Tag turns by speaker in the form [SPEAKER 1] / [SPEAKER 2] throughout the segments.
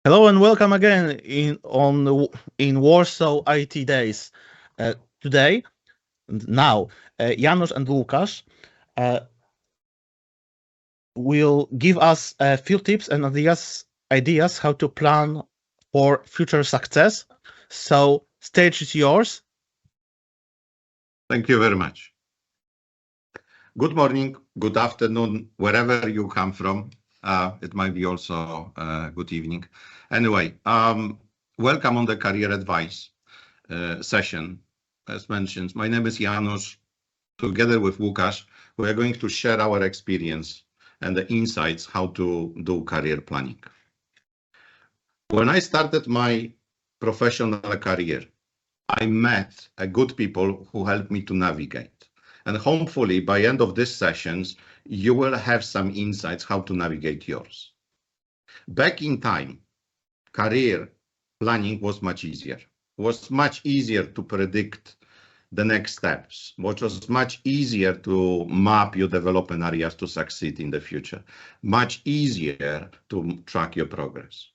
[SPEAKER 1] Hello and welcome again in Warsaw IT Days. Today, now, Janusz and Łukasz uh, will give us a few tips and ideas how to plan for future success. So, stage is yours.
[SPEAKER 2] Thank you very much. Good morning, good afternoon, wherever you come from. It might be also good evening. Anyway, welcome on the career advice session. As mentioned, my name is Janusz. Together with Łukasz, we are going to share our experience and the insights how to do career planning. When I started my professional career, I met good people who helped me to navigate. And hopefully by end of these sessions, you will have some insights how to navigate yours. Back in time, career planning was much easier. It was much easier to predict the next steps, which was much easier to map your development areas to succeed in the future, much easier to track your progress.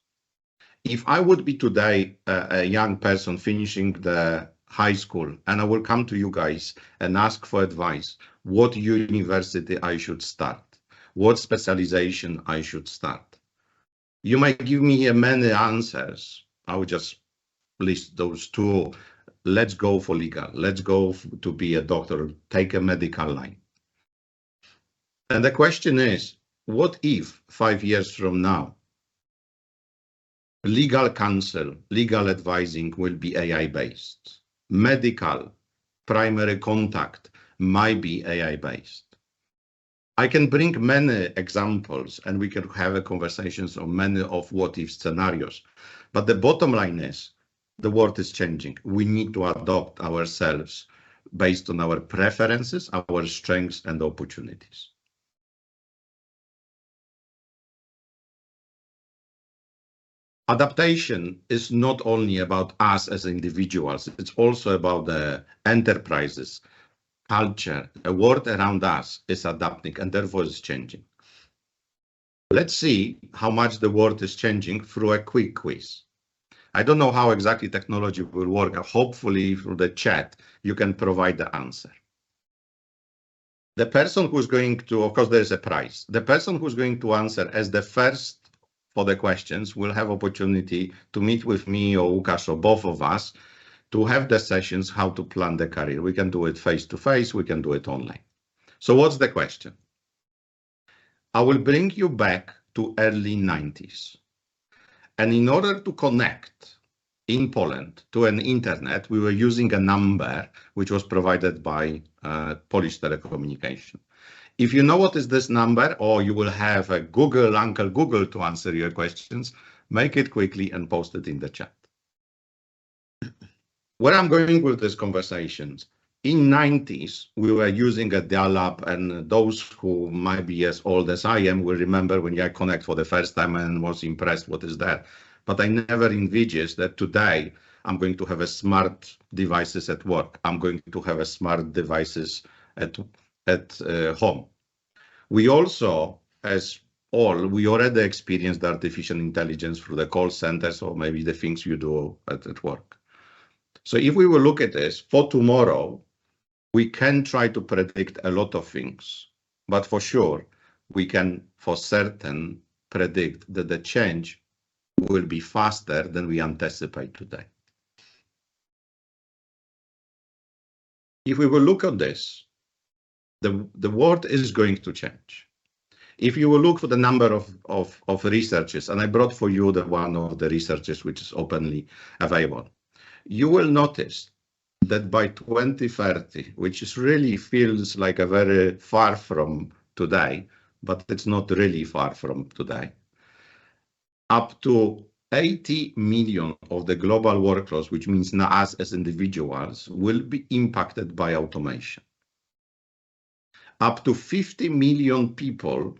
[SPEAKER 2] If I would be today a young person finishing the high school and I will come to you guys and ask for advice, what university I should start, what specialization I should start. You might give me many answers. I would just list those two. Let's go for legal. Let's go to be a doctor, take a medical line. And the question is, what if 5 years from now, legal counsel, legal advising will be AI-based. Medical primary contact might be AI-based. I can bring many examples and we can have conversations on many of what-if scenarios. But the bottom line is, the world is changing. We need to adopt ourselves based on our preferences, our strengths and opportunities. Adaptation is not only about us as individuals, it's also about the enterprises, culture, the world around us is adapting and therefore is changing. Let's see how much the world is changing through a quick quiz. I don't know how exactly technology will work. Hopefully through the chat, you can provide the answer. The person who's going to, of course, there's a prize. The person who's going to answer as the first for the questions will have opportunity to meet with me or Łukasz or both of us to have the sessions how to plan the career. We can do it face to face, we can do it online. So what's the question? I will bring you back to early 90s. And in order to connect in Poland to an internet, we were using a number which was provided by Polish telecommunication. If you know what is this number, or you will have a Google, Uncle Google to answer your questions, make it quickly and post it in the chat. Where I'm going with these conversations, in 90s, we were using a dial-up, and those who might be as old as I am will remember when I connect for the first time and was impressed what is that. But I never envisaged that today I'm going to have a smart devices at work. I'm going to have a smart devices at home. We also, we already experienced artificial intelligence through the call centers or maybe the things you do at work. So if we will look at this for tomorrow, we can try to predict a lot of things, but for sure, we can for certain predict that the change will be faster than we anticipate today. If we will look at this, the world is going to change. If you will look for the number of researchers, and I brought for you the one of the researchers which is openly available, you will notice that by 2030, which is really feels like a very far from today, but it's not really far from today, up to 80 million of the global workforce, which means us as individuals, will be impacted by automation. Up to 50 million people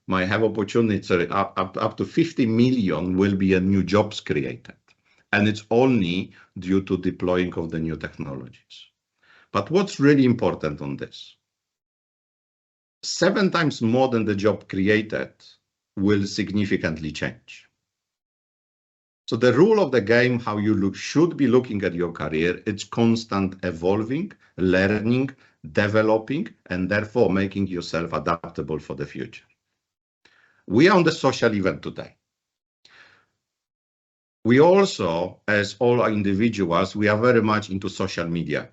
[SPEAKER 2] might have opportunity, up to 50 million will be a new jobs created. And it's only due to deploying of the new technologies. But what's really important on this? 7 times more than the job created will significantly change. So the rule of the game, how you should be looking at your career, it's constant evolving, learning, developing, and therefore making yourself adaptable for the future. We are on the social event today. We also, as all our individuals, we are very much into social media,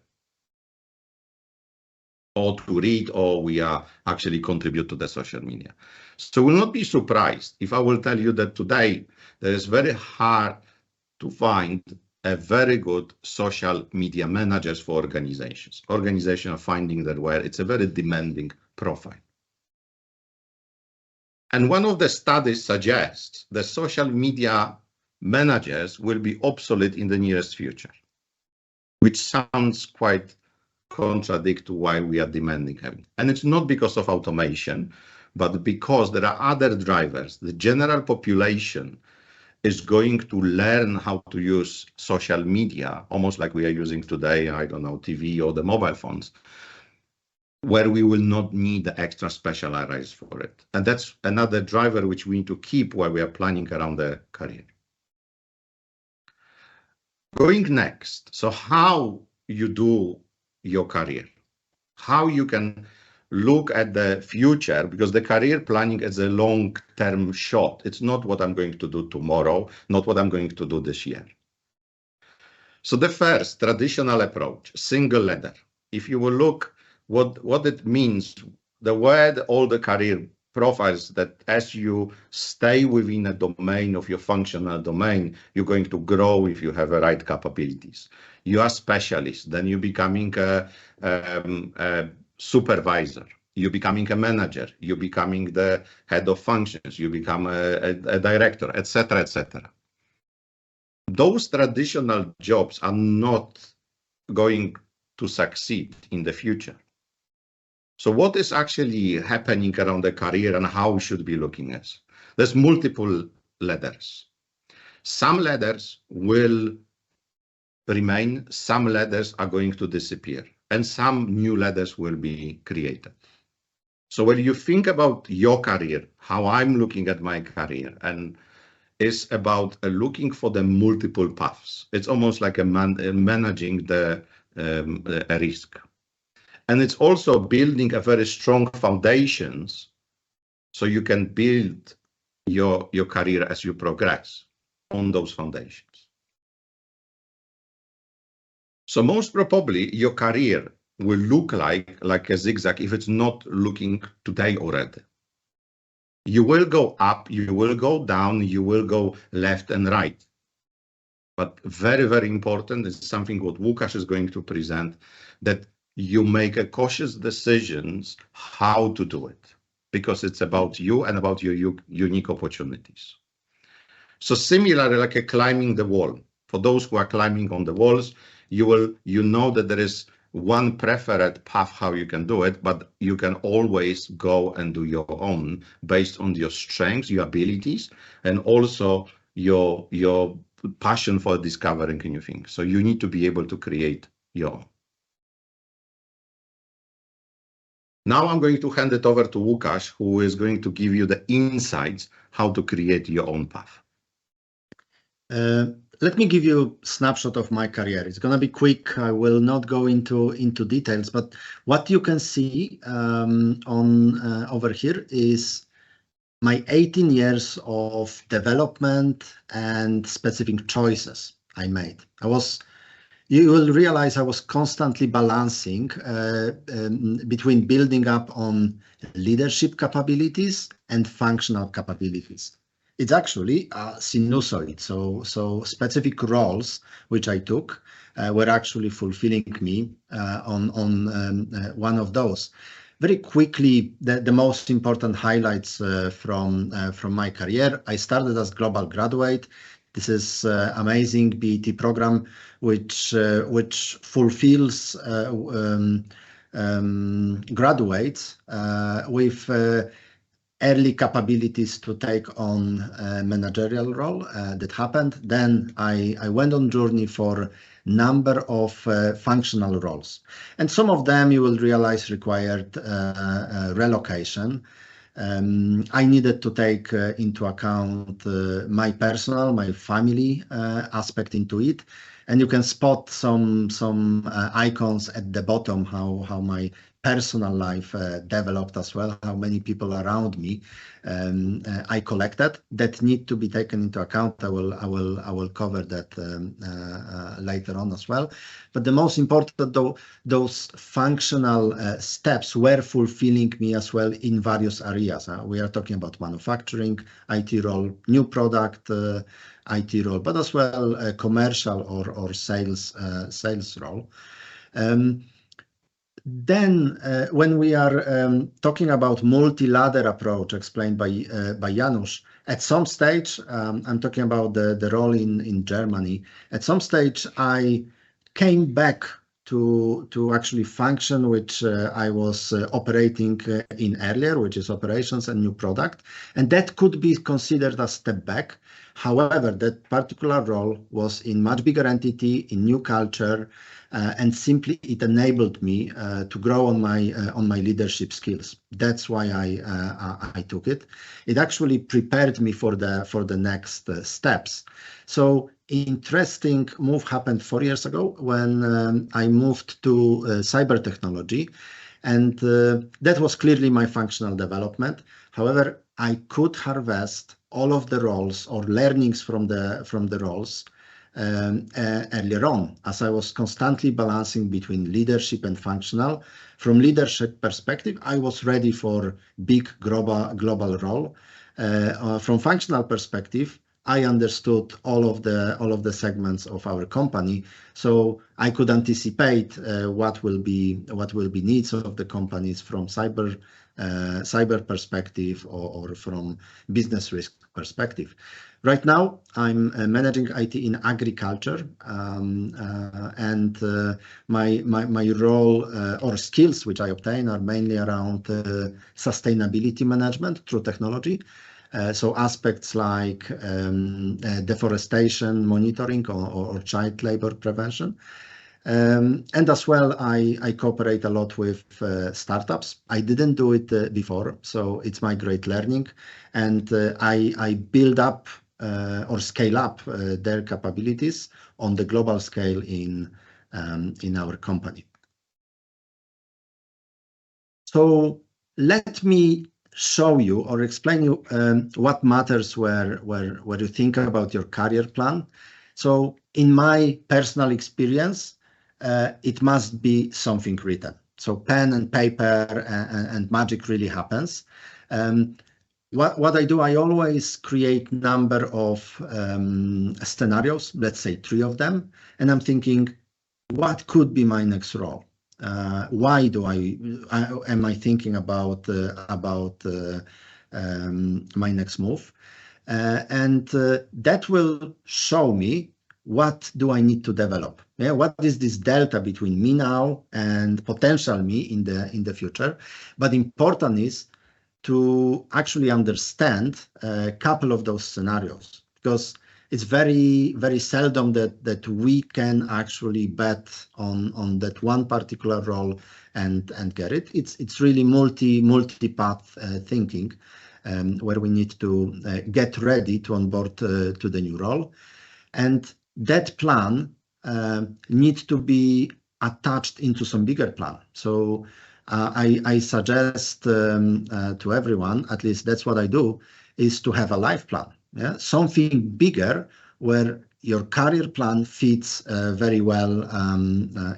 [SPEAKER 2] or to read, or we are actually contribute to the social media. So will not be surprised if I will tell you that today there is very hard to find a very good social media managers for organizations. Organizations are finding that where it's a very demanding profile. And one of the studies suggests that social media managers will be obsolete in the nearest future, which sounds quite contradict to why we are demanding having. And it's not because of automation, but because there are other drivers. The general population is going to learn how to use social media, almost like we are using today, I don't know, TV or the mobile phones, where we will not need the extra specialized for it. And that's another driver which we need to keep while we are planning around the career. Going next, so how you do your career, how you can look at the future, because the career planning is a long-term shot. It's not what I'm going to do tomorrow, not what I'm going to do this year. So the first traditional approach, single ladder. If you will look what it means, the word, all the career profiles, that as you stay within a domain of your functional domain, you're going to grow if you have the right capabilities. You are specialist, then you're becoming a supervisor, you're becoming a manager, you're becoming the head of functions, you become a director, etc., etc. Those traditional jobs are not going to succeed in the future. So what is actually happening around the career and how we should be looking at? There's multiple ladders. Some ladders will remain, some ladders are going to disappear, and some new ladders will be created. So when you think about your career, how I'm looking at my career, and it's about looking for the multiple paths. It's almost like managing the a risk. And it's also building a very strong foundations so you can build your career as you progress on those foundations. So most probably your career will look like a zigzag if it's not looking today already. You will go up, you will go down, you will go left and right. But very, very important is something what Łukasz is going to present, that you make a cautious decisions how to do it, because it's about you and about your unique opportunities. So similarly, like a climbing the wall. For those who are climbing on the walls, you know that there is one preferred path how you can do it, but you can always go and do your own based on your strengths, your abilities, and also your passion for discovering new things. So you need to be able to create your own. Now I'm going to hand it over to Łukasz, who is going to give you the insights how to create your own path.
[SPEAKER 3] Let me give you a snapshot of my career. It's going to be quick. I will not go into details, but what you can see over here is my 18 years of development and specific choices I made. You will realize I was constantly balancing between building up on leadership capabilities and functional capabilities. It's actually a sinusoid. So specific roles which I took were actually fulfilling me on one of those. Very quickly, the most important highlights from my career. I started as global graduate. This is amazing BET program which fulfills graduates with early capabilities to take on a managerial role. That happened. Then I went on journey for number of functional roles, and some of them you will realize required relocation. I needed to take into account my personal, my family aspect into it. And you can spot some icons at the bottom, how my personal life developed as well, how many people around me I collected that need to be taken into account. I will cover that later on as well. But the most important, though, those functional steps were fulfilling me as well in various areas. We are talking about manufacturing, IT role, new product, IT role, but as well commercial or sales role. Then when we are talking about multi-ladder approach explained by Janusz, at some stage, I'm talking about the role in Germany. At some stage, I came back to actually function which I was operating in earlier, which is operations and new product. And that could be considered a step back. However, that particular role was in much bigger entity, in new culture, and simply it enabled me to grow on my leadership skills. That's why I took it. It actually prepared me for the next steps. So interesting move happened 4 years ago when I moved to cyber technology, and that was clearly my functional development. However, I could harvest all of the roles or learnings from the roles earlier on, as I was constantly balancing between leadership and functional. From leadership perspective, I was ready for big global role. From functional perspective, I understood all of the segments of our company, so I could anticipate what will be needs of the companies from cyber perspective or from business risk perspective. Right now, I'm managing IT in agriculture, and my role or skills which I obtain are mainly around sustainability management through technology. So aspects like deforestation monitoring or child labor prevention. And as well, I cooperate a lot with startups. I didn't do it before, so it's my great learning. And I build up or scale up their capabilities on the global scale in our company. So let me show you or explain you what matters where you think about your career plan. So in my personal experience, it must be something written. So pen and paper and magic really happens. What I do, I always create number of scenarios, let's say 3 of them, and I'm thinking, what could be my next role? Why am I thinking about my next move? And that will show me what do I need to develop. Yeah, what is this delta between me now and potential me in the future? But important is to actually understand a couple of those scenarios, because it's very, very seldom that we can actually bet on that one particular role and get it. It's really multi-path thinking, where we need to get ready to onboard to the new role. And that plan needs to be attached into some bigger plan. So I suggest to everyone, at least that's what I do, is to have a life plan. Yeah? Something bigger where your career plan fits very well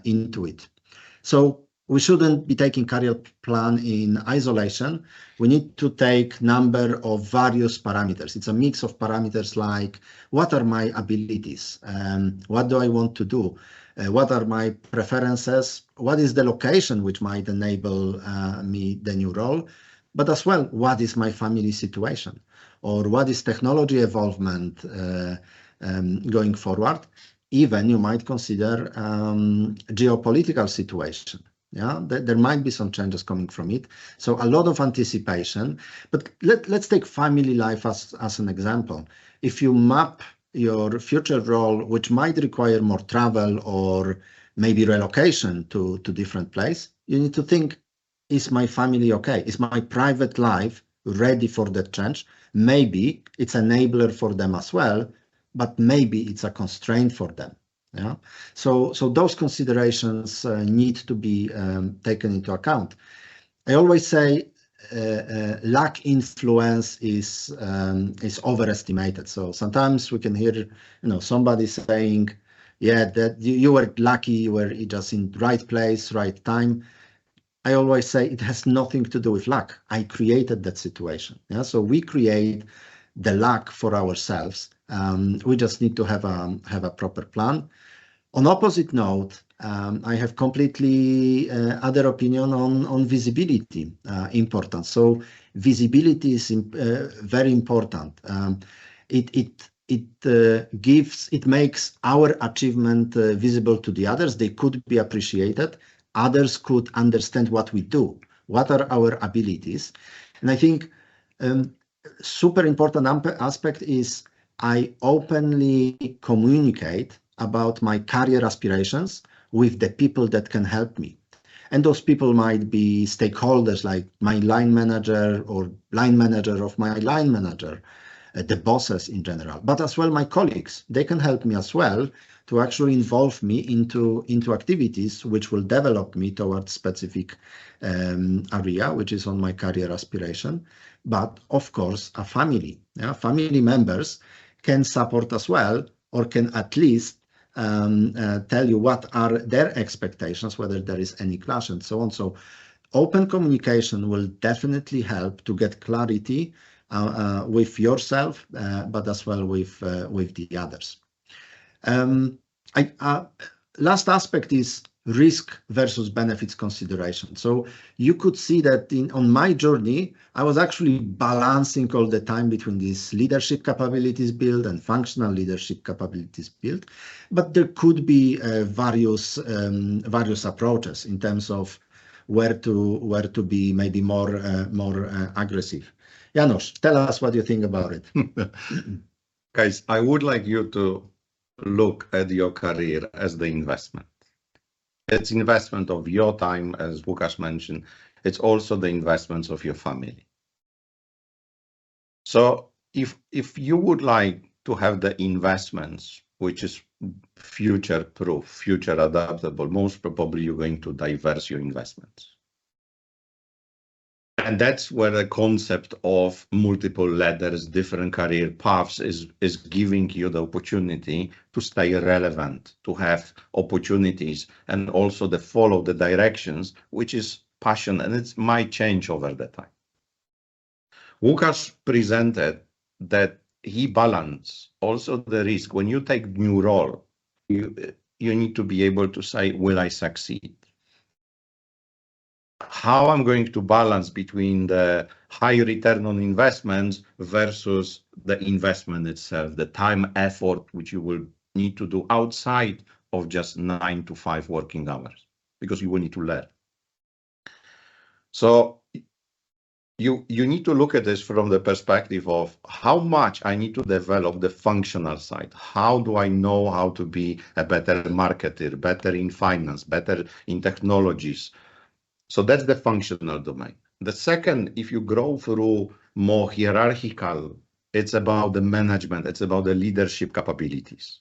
[SPEAKER 3] into it. So we shouldn't be taking career plan in isolation. We need to take number of various parameters. It's a mix of parameters like, what are my abilities? What do I want to do? What are my preferences? What is the location which might enable me the new role? But as well, what is my family situation? Or what is technology involvement going forward? Even you might consider geopolitical situation. Yeah, there might be some changes coming from it. So a lot of anticipation. But let's take family life as an example. If you map your future role, which might require more travel or maybe relocation to different place, you need to think, is my family okay? Is my private life ready for that change. Maybe it's an enabler for them as well, but maybe it's a constraint for them. Yeah. So those considerations need to be taken into account. I always say luck influence is overestimated. So sometimes we can hear, somebody saying, yeah, that you were lucky, you were just in right place, right time. I always say it has nothing to do with luck. I created that situation. Yeah, so we create the luck for ourselves. We just need to have a proper plan. On opposite note, I have completely other opinion on visibility importance. So visibility is very important. It makes our achievement visible to the others. They could be appreciated. Others could understand what we do, what are our abilities. And I think super important aspect is I openly communicate about my career aspirations with the people that can help me. And those people might be stakeholders like my line manager or line manager of my line manager, the bosses in general, but as well my colleagues. They can help me as well to actually involve me into activities which will develop me towards specific area, which is on my career aspiration. But of course, a family, family members can support as well, or can at least tell you what are their expectations, whether there is any clash and so on. So open communication will definitely help to get clarity with yourself, but as well with the others. Last aspect is risk versus benefits consideration. So you could see that on my journey, I was actually balancing all the time between these leadership capabilities build and functional leadership capabilities build, but there could be various approaches in terms of where to be maybe more aggressive. Janusz, tell us what you think about it.
[SPEAKER 2] Guys, I would like you to look at your career as the investment. It's investment of your time, as Łukasz mentioned. It's also the investments of your family. So if you would like to have the investments, which is future proof, future adaptable, most probably you're going to diverse your investments. And that's where the concept of multiple ladders, different career paths is giving you the opportunity to stay relevant, to have opportunities, and also to follow the directions, which is passion, and it might change over the time. Łukasz presented that he balanced also the risk. When you take new role, you need to be able to say, will I succeed? How I'm going to balance between the high return on investments versus the investment itself, the time effort which you will need to do outside of just 9 to 5 working hours, because you will need to learn. So you need to look at this from the perspective of how much I need to develop the functional side. How do I know how to be a better marketer, better in finance, better in technologies? So that's the functional domain. The second, if you grow through more hierarchical, it's about the management, it's about the leadership capabilities.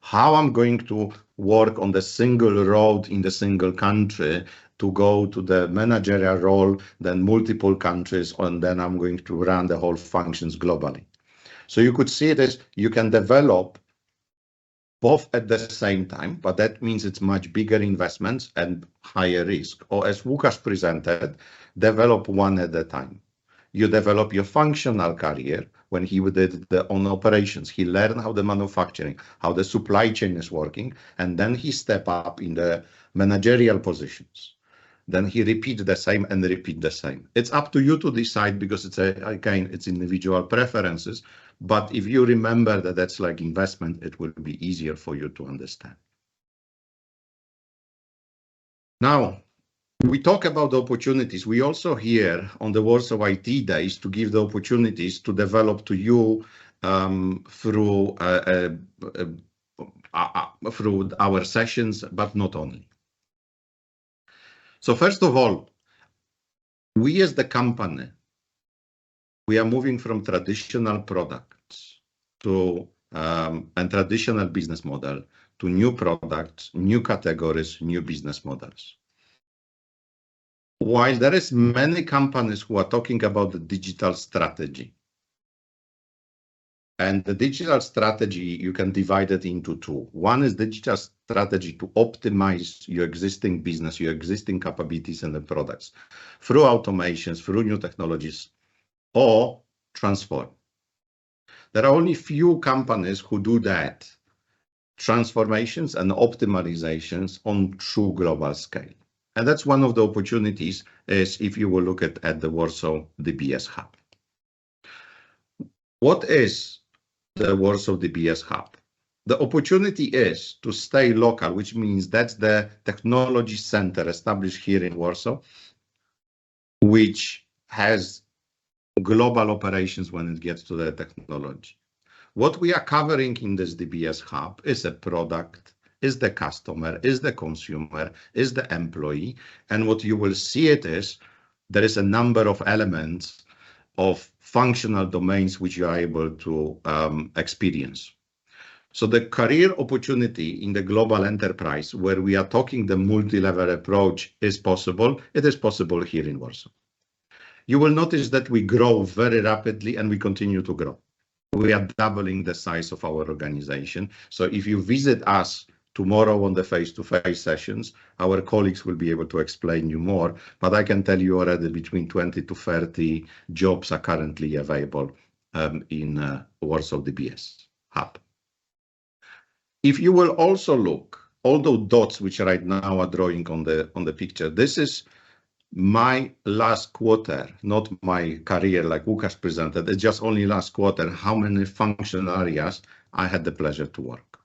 [SPEAKER 2] How I'm going to work on the single road in the single country to go to the managerial role, then multiple countries, and then I'm going to run the whole functions globally. So you could see it as you can develop both at the same time, but that means it's much bigger investments and higher risk. Or as Łukasz presented, develop one at a time. You develop your functional career. When he did on operations, he learned how the manufacturing, how the supply chain is working, and then he step up in the managerial positions. Then he repeat the same and repeat the same. It's up to you to decide, because it's individual preferences. But if you remember that that's like investment, it will be easier for you to understand. Now, we talk about the opportunities. We also here on the Warsaw IT Days to give the opportunities to develop to you through our sessions, but not only. So first of all, we as the company we are moving from traditional products to and traditional business model to new products, new categories, new business models. While there is many companies who are talking about the digital strategy, and the digital strategy, you can divide it into two. One is digital strategy to optimize your existing business, your existing capabilities and the products through automations, through new technologies, or transform. There are only few companies who do that, transformations and optimizations on true global scale. And that's one of the opportunities is if you will look at the Warsaw DBS Hub. What is the Warsaw DBS Hub? The opportunity is to stay local, which means that's the technology center established here in Warsaw, which has global operations when it gets to the technology. What we are covering in this DBS Hub is a product, is the customer, is the consumer, is the employee. And what you will see it is, there is a number of elements of functional domains which you are able to experience. So the career opportunity in the global enterprise, where we are talking the multi-level approach is possible, it is possible here in Warsaw. You will notice that we grow very rapidly and we continue to grow. We are doubling the size of our organization. So if you visit us tomorrow on the face-to-face sessions, our colleagues will be able to explain you more, but I can tell you already between 20 to 30 jobs are currently available in Warsaw DBS Hub. If you will also look, all those dots which right now are drawing on the picture, this is my last quarter, not my career like Łukasz presented, it's just only last quarter, how many functional areas I had the pleasure to work.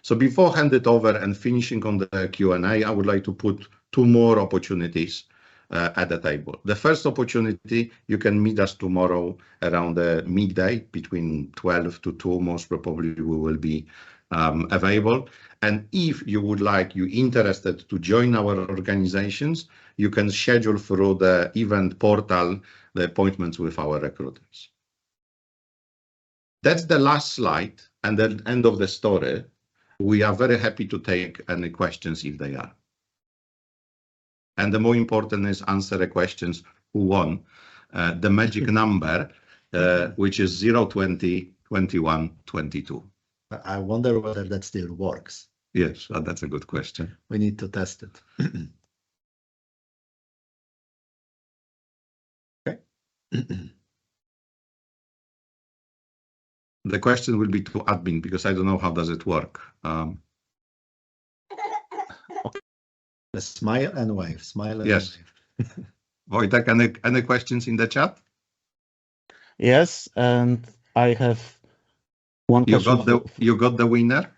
[SPEAKER 2] So before hand it over and finishing on the Q&A, I would like to put two more opportunities at the table. The first opportunity, you can meet us tomorrow around the midday between 12 to 2, most probably we will be available. And if you would like, you're interested to join our organizations, you can schedule through the event portal the appointments with our recruiters. That's the last slide and the end of the story. We are very happy to take any questions if they are. And the more important is answer the questions who won the magic number, which is 020 21 22.
[SPEAKER 3] I wonder whether that still works.
[SPEAKER 2] Yes, that's a good question.
[SPEAKER 3] We need to test it. Okay.
[SPEAKER 2] The question will be to admin because I don't know how does it work.
[SPEAKER 3] The smile and wave, smile and
[SPEAKER 2] yes.
[SPEAKER 3] wave.
[SPEAKER 2] Wojtek, any questions in the chat?
[SPEAKER 1] Yes, and I have one question.
[SPEAKER 2] You got the winner?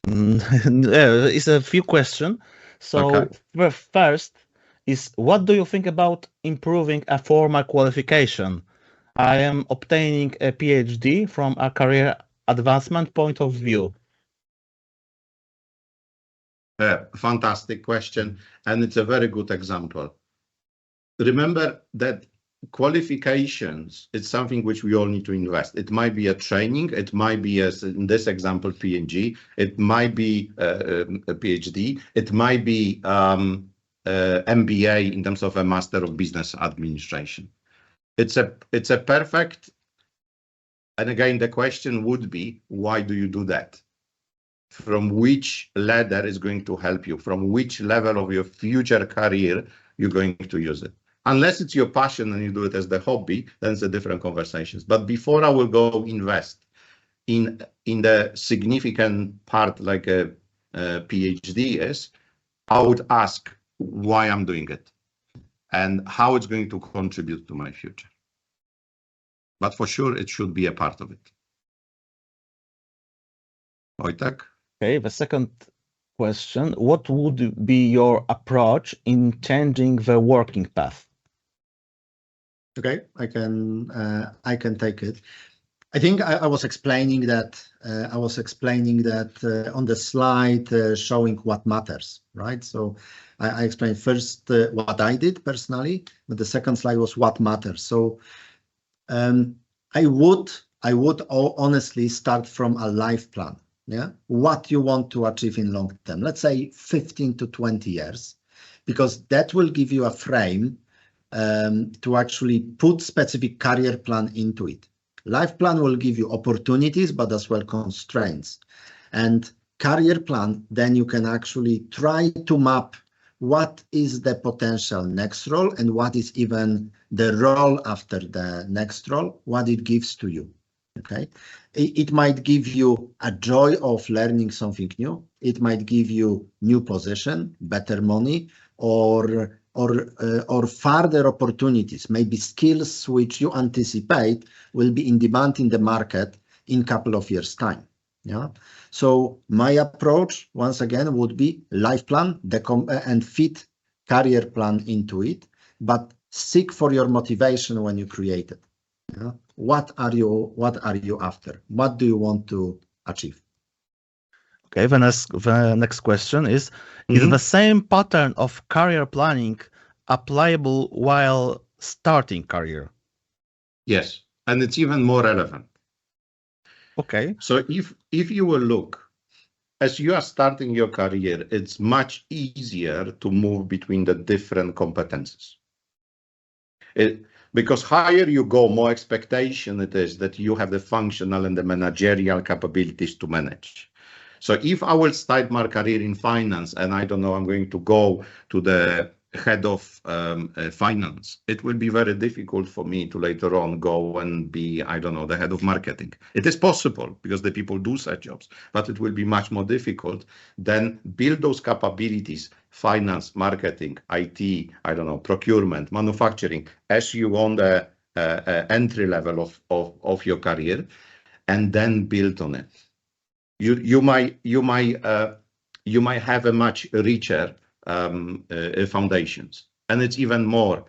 [SPEAKER 1] It's a few questions. So
[SPEAKER 2] Okay.
[SPEAKER 1] the first is, what do you think about improving a formal qualification? I am obtaining a PhD from a career advancement point of view.
[SPEAKER 2] Fantastic question, and it's a very good example. Remember that qualifications, it's something which we all need to invest. It might be a training, it might be, as in this example, PNG, it might be a PhD, it might be MBA in terms of a Master of Business Administration. It's a perfect, and again, the question would be, why do you do that? From which ladder is going to help you? From which level of your future career you're going to use it? Unless it's your passion and you do it as the hobby, then it's a different conversations. But before I will go invest in the significant part like a PhD is, I would ask why I'm doing it and how it's going to contribute to my future. But for sure, it should be a part of it. Wojtek?
[SPEAKER 1] Okay, the second question, what would be your approach in changing the working path?
[SPEAKER 3] Okay, I can take it. I think I was explaining that on the slide showing what matters, right? So I explained first what I did personally, but the second slide was what matters. So I would honestly start from a life plan. Yeah, what you want to achieve in long term, let's say 15 to 20 years, because that will give you a frame to actually put specific career plan into it. Life plan will give you opportunities, but as well constraints. And career plan, then you can actually try to map what is the potential next role and what is even the role after the next role, what it gives to you. Okay, it might give you a joy of learning something new. It might give you new position, better money, or further opportunities, maybe skills which you anticipate will be in demand in the market in a couple of years' time. Yeah. So my approach, once again, would be life plan and fit career plan into it, but seek for your motivation when you create it. Yeah. What are you after? What do you want to achieve?
[SPEAKER 1] Okay, the next question is the same pattern of career planning applicable while starting career?
[SPEAKER 2] Yes, and it's even more relevant.
[SPEAKER 1] Okay.
[SPEAKER 2] So if you will look, as you are starting your career, it's much easier to move between the different competences. Because higher you go, more expectation it is that you have the functional and the managerial capabilities to manage. So if I will start my career in finance and I don't know, I'm going to go to the head of finance, it will be very difficult for me to later on go and be, I don't know, the head of marketing. It is possible because the people do such jobs, but it will be much more difficult than build those capabilities, finance, marketing, IT, I don't know, procurement, manufacturing, as you on the entry level of your career, and then build on it. You might have a much richer foundations, and it's even more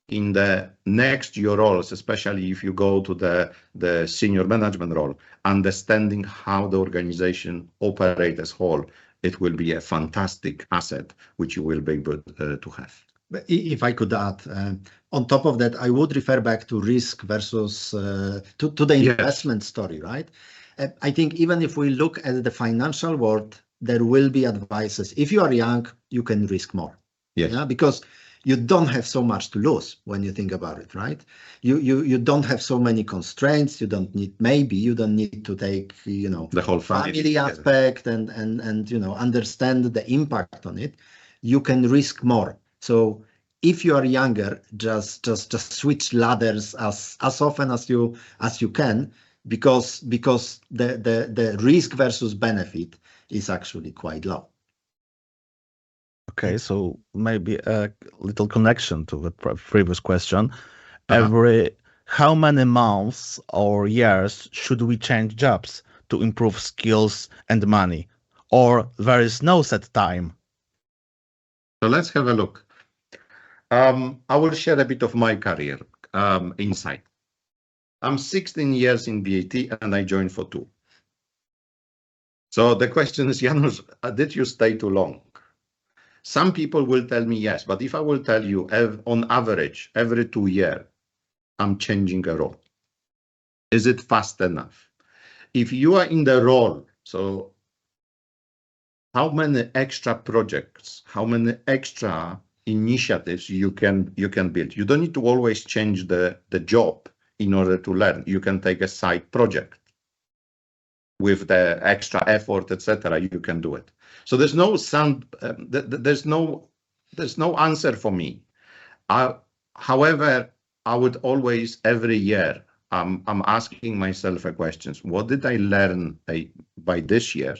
[SPEAKER 2] in the next your roles, especially if you go to the senior management role, understanding how the organization operates as whole, it will be a fantastic asset which you will be able to have.
[SPEAKER 3] If I could add, on top of that, I would refer back to risk versus to the investment story, right? I think even if we look at the financial world, there will be advices. If you are young, you can risk more.
[SPEAKER 2] Yes.
[SPEAKER 3] Yeah, because you don't have so much to lose when you think about it, right? You don't have so many constraints. You don't need to take,
[SPEAKER 2] the whole
[SPEAKER 3] family aspect and understand the impact on it. You can risk more. So if you are younger, just switch ladders as often as you can, because the risk versus benefit is actually quite low.
[SPEAKER 1] Okay, so maybe a little connection to the previous question. Every how many months or years should we change jobs to improve skills and money? Or there is no set time?
[SPEAKER 2] So let's have a look. I will share a bit of my career insight. I'm 16 years in BAT and I joined for 2. So the question is, Janusz, did you stay too long? Some people will tell me yes, but if I will tell you on average, every 2 years, I'm changing a role. Is it fast enough? If you are in the role, so how many extra projects, how many extra initiatives you can build? You don't need to always change the job in order to learn. You can take a side project with the extra effort, etc. You can do it. So there's no answer for me. However, I would always every year I'm asking myself a question: what did I learn by this year,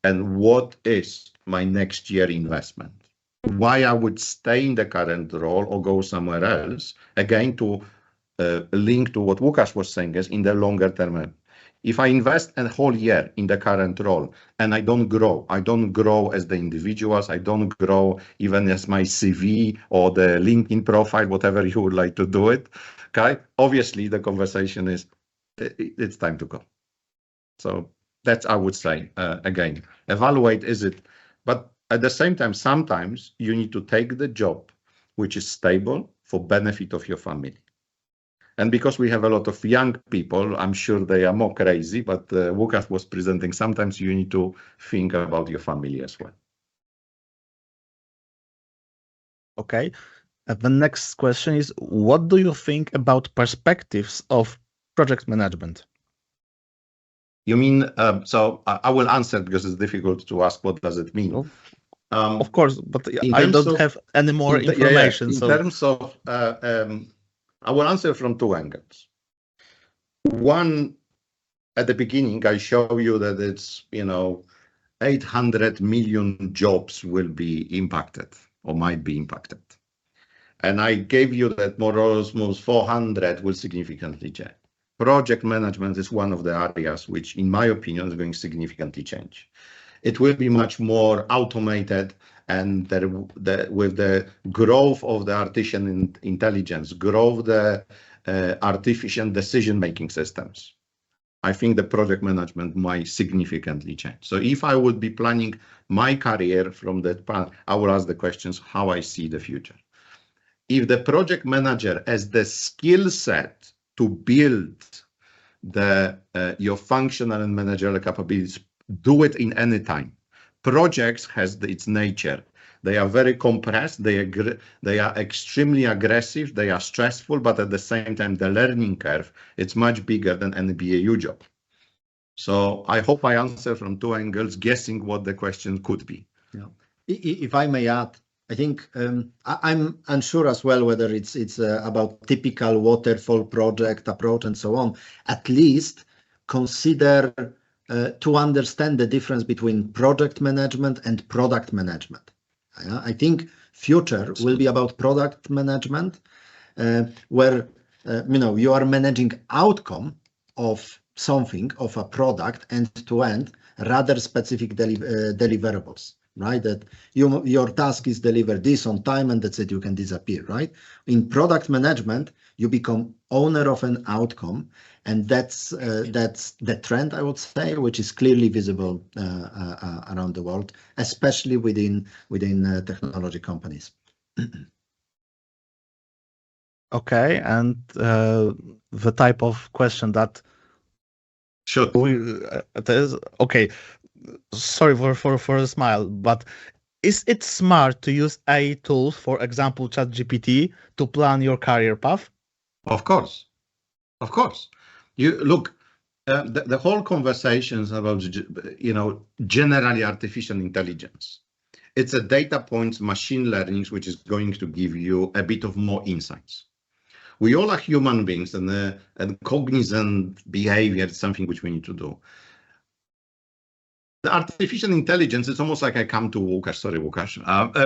[SPEAKER 2] and what is my next year investment? Why I would stay in the current role or go somewhere else? Again, to link to what Łukasz was saying, is in the longer term. If I invest a whole year in the current role and I don't grow as the individuals, I don't grow even as my CV or the LinkedIn profile, whatever you would like to do it, okay? Obviously, the conversation is, it's time to go. So that's, I would say, again, evaluate, is it, but at the same time, sometimes you need to take the job which is stable for benefit of your family. And because we have a lot of young people, I'm sure they are more crazy, but Łukasz was presenting, sometimes you need to think about your family as well.
[SPEAKER 1] Okay. The next question is, what do you think about perspectives of project management?
[SPEAKER 2] You mean, so I will answer because it's difficult to ask what does it mean.
[SPEAKER 1] Of course, but
[SPEAKER 3] in
[SPEAKER 1] I
[SPEAKER 3] terms
[SPEAKER 1] don't
[SPEAKER 3] of-
[SPEAKER 1] have any more
[SPEAKER 2] In
[SPEAKER 1] information. So
[SPEAKER 2] terms of, I will answer from two angles. One, at the beginning, I show you that it's, 800 million jobs will be impacted or might be impacted. And I gave you that more or less 400 will significantly change. Project management is one of the areas which, in my opinion, is going to significantly change. It will be much more automated, and with the growth of the artificial intelligence, growth the artificial decision-making systems, I think the project management might significantly change. So if I would be planning my career from that part, I will ask the questions how I see the future. If the project manager has the skill set to build your functional and managerial capabilities, do it in any time. Projects has its nature. They are very compressed. They are extremely aggressive. They are stressful, but at the same time, the learning curve, it's much bigger than any BAU job. So I hope I answer from two angles, guessing what the question could be.
[SPEAKER 3] Yeah. If I may add, I think I'm unsure as well whether it's about typical waterfall project approach and so on. At least consider to understand the difference between project management and product management. I think future will be about product management, where you are managing outcome of something, of a product end to end, rather specific deliverables. Right, that your task is deliver this on time and that's it, you can disappear. Right, in product management you become owner of an outcome, and that's the trend, I would say, which is clearly visible around the world, especially within technology companies.
[SPEAKER 1] okay, and the type of question that
[SPEAKER 2] Sure.
[SPEAKER 1] Okay, sorry for a smile, but is it smart to use AI tools, for example, ChatGPT, to plan your career path?
[SPEAKER 2] Of course. You look, the whole conversations about, generally artificial intelligence. It's a data points machine learning, which is going to give you a bit of more insights. We all are human beings, and cognizant behavior is something which we need to do. The artificial intelligence is almost like I come to Łukasz. Sorry, Łukasz.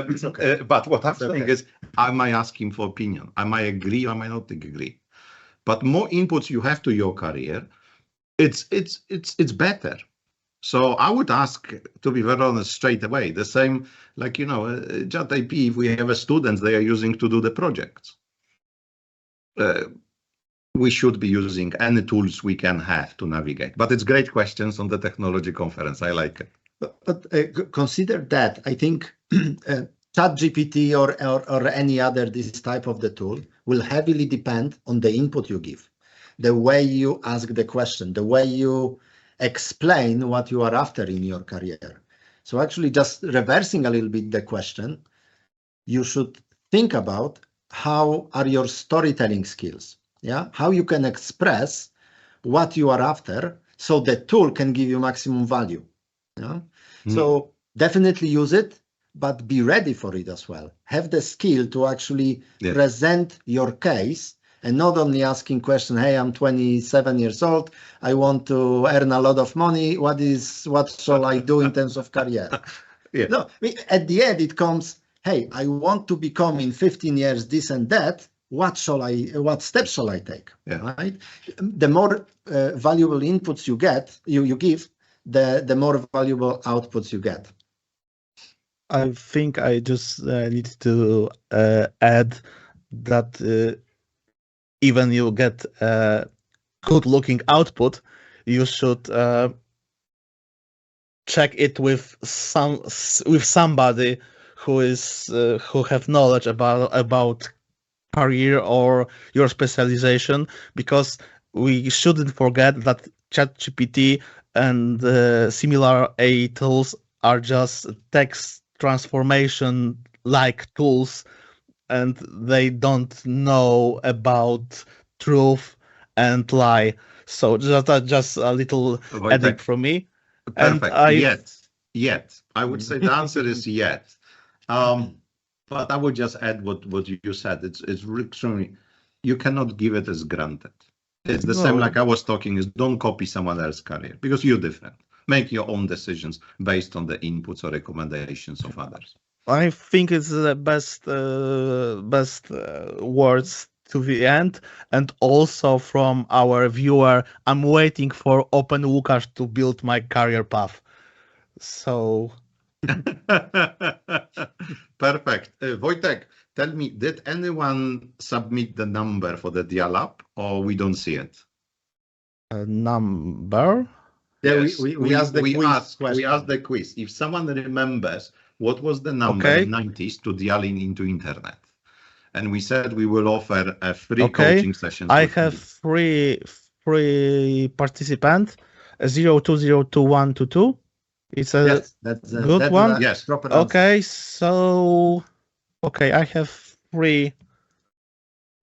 [SPEAKER 2] It's okay. But what I'm saying is, I might ask him for opinion. I might agree, I might not agree. But more inputs you have to your career, it's better. So I would ask, to be very honest, straight away, the same, like, ChatGPT, if we have a student they are using to do the projects. We should be using any tools we can have to navigate. But it's great questions on the technology conference. I like it.
[SPEAKER 3] But consider that. I think ChatGPT or any other this type of the tool will heavily depend on the input you give, the way you ask the question, the way you explain what you are after in your career. So actually just reversing a little bit the question, you should think about how are your storytelling skills, how you can express what you are after so the tool can give you maximum value. So definitely use it, but be ready for it as well. Have the skill to actually present your case, and not only asking question, hey, I'm 27 years old, I want to earn a lot of money, what shall I do in terms of career? No, at the end it comes, hey, I want to become in 15 years this and that, what steps shall I take? Right? The more valuable inputs you get, you give, the more valuable outputs you get.
[SPEAKER 1] I think I just need to add that even you get good looking output, you should check it with somebody who have knowledge about career or your specialization, because we shouldn't forget that ChatGPT and similar AI tools are just text transformation like tools, and they don't know about truth and lie. So just a little edit
[SPEAKER 2] Wojtek,
[SPEAKER 1] from me. And
[SPEAKER 2] perfect.
[SPEAKER 1] I
[SPEAKER 2] Yet. I would say the answer is yet. But I would just add what you said. It's extremely, you cannot give it as granted. It's the same
[SPEAKER 1] no,
[SPEAKER 2] like I was talking is don't copy someone else's career because you're different. Make your own decisions based on the inputs or recommendations of others.
[SPEAKER 1] I think it's the best words to the end. And also from our viewer, I'm waiting for Open Łukasz to build my career path. So
[SPEAKER 2] Perfect. Wojtek, tell me, did anyone submit the number for the dial-up or we don't see it?
[SPEAKER 1] a number.
[SPEAKER 3] Yeah,
[SPEAKER 2] Yes,
[SPEAKER 3] we asked the quiz question.
[SPEAKER 2] we asked the quiz. If someone remembers what was the number
[SPEAKER 1] Okay.
[SPEAKER 2] in 90s to dial in into internet, and we said we will offer a free
[SPEAKER 1] Okay.
[SPEAKER 2] coaching session.
[SPEAKER 1] I have three participants, 020222. It's a
[SPEAKER 3] Yes, that's
[SPEAKER 1] good one.
[SPEAKER 2] Yes.
[SPEAKER 3] proper answer.
[SPEAKER 1] Okay, so I have three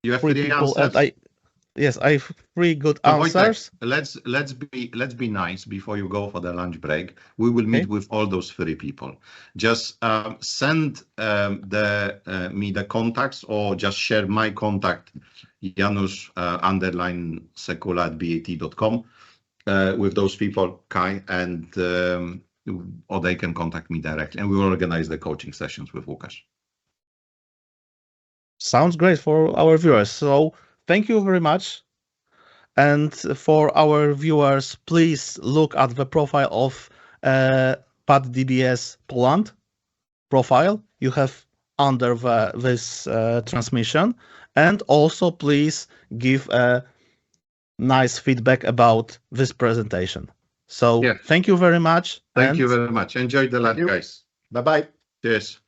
[SPEAKER 2] You have
[SPEAKER 1] three
[SPEAKER 2] three
[SPEAKER 1] people,
[SPEAKER 2] answers.
[SPEAKER 1] and I have three good
[SPEAKER 2] So, Wojtek,
[SPEAKER 1] answers.
[SPEAKER 2] let's be nice before you go for the lunch break. We will meet with all those three people. Just send me the contacts or just share my contact, Janusz _Sekula at bat.com with those people, Kai, and or they can contact me directly, and we will organize the coaching sessions with Łukasz.
[SPEAKER 1] Sounds great for our viewers. So thank you very much. And for our viewers, please look at the profile of PadDBS Poland profile you have under this transmission. And also please give a nice feedback about this presentation. So
[SPEAKER 2] Yeah.
[SPEAKER 1] thank you very much.
[SPEAKER 2] Thank you very much. Enjoy the lunch,
[SPEAKER 3] you.
[SPEAKER 2] guys.
[SPEAKER 3] Bye-bye.
[SPEAKER 2] Cheers.